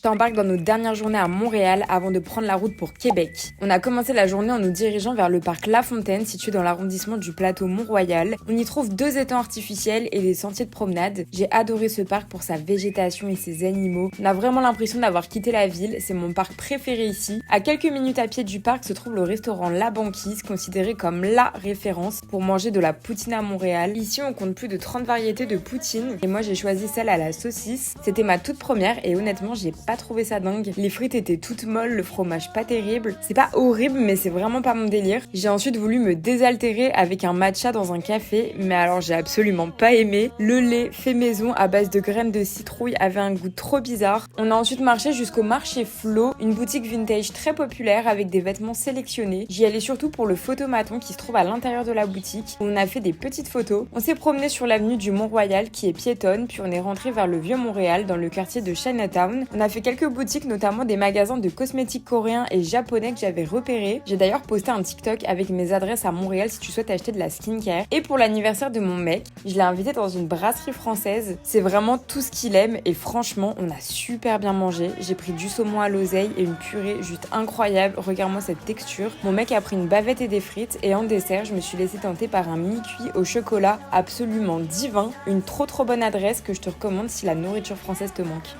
T'embarques dans nos dernières journées à Montréal avant de prendre la route pour Québec. On a commencé la journée en nous dirigeant vers le parc La Fontaine situé dans l'arrondissement du plateau Mont-Royal. On y trouve 2 étangs artificiels et des sentiers de promenade. J'ai adoré ce parc pour sa végétation et ses animaux. On a vraiment l'impression d'avoir quitté la ville, c'est mon parc préféré ici. À quelques minutes à pied du parc se trouve le restaurant La Banquise, considéré comme la référence pour manger de la poutine à Montréal. Ici on compte plus de 30 variétés de poutine et moi j'ai choisi celle à la saucisse. C'était ma toute première et honnêtement j'ai pas trouvé ça dingue. Les frites étaient toutes molles, le fromage pas terrible. C'est pas horrible mais c'est vraiment pas mon délire. J'ai ensuite voulu me désaltérer avec un matcha dans un café, mais alors j'ai absolument pas aimé. Le lait fait maison à base de graines de citrouille avait un goût trop bizarre. On a ensuite marché jusqu'au marché Flo, une boutique vintage très populaire avec des vêtements sélectionnés. J'y allais surtout pour le photomaton qui se trouve à l'intérieur de la boutique où on a fait des petites photos. On s'est promené sur l'avenue du Mont-Royal qui est piétonne, puis on est rentré vers le vieux Montréal dans le quartier de Chinatown. On a fait quelques boutiques, notamment des magasins de cosmétiques coréens et japonais que j'avais repérés. J'ai d'ailleurs posté un TikTok avec mes adresses à Montréal si tu souhaites acheter de la skincare. Et pour l'anniversaire de mon mec, je l'ai invité dans une brasserie française. C'est vraiment tout ce qu'il aime et franchement, on a super bien mangé. J'ai pris du saumon à l'oseille et une purée juste incroyable. Regarde-moi cette texture. Mon mec a pris une bavette et des frites et en dessert, je me suis laissée tenter par un mini cuit au chocolat absolument divin. Une trop bonne adresse que je te recommande si la nourriture française te manque.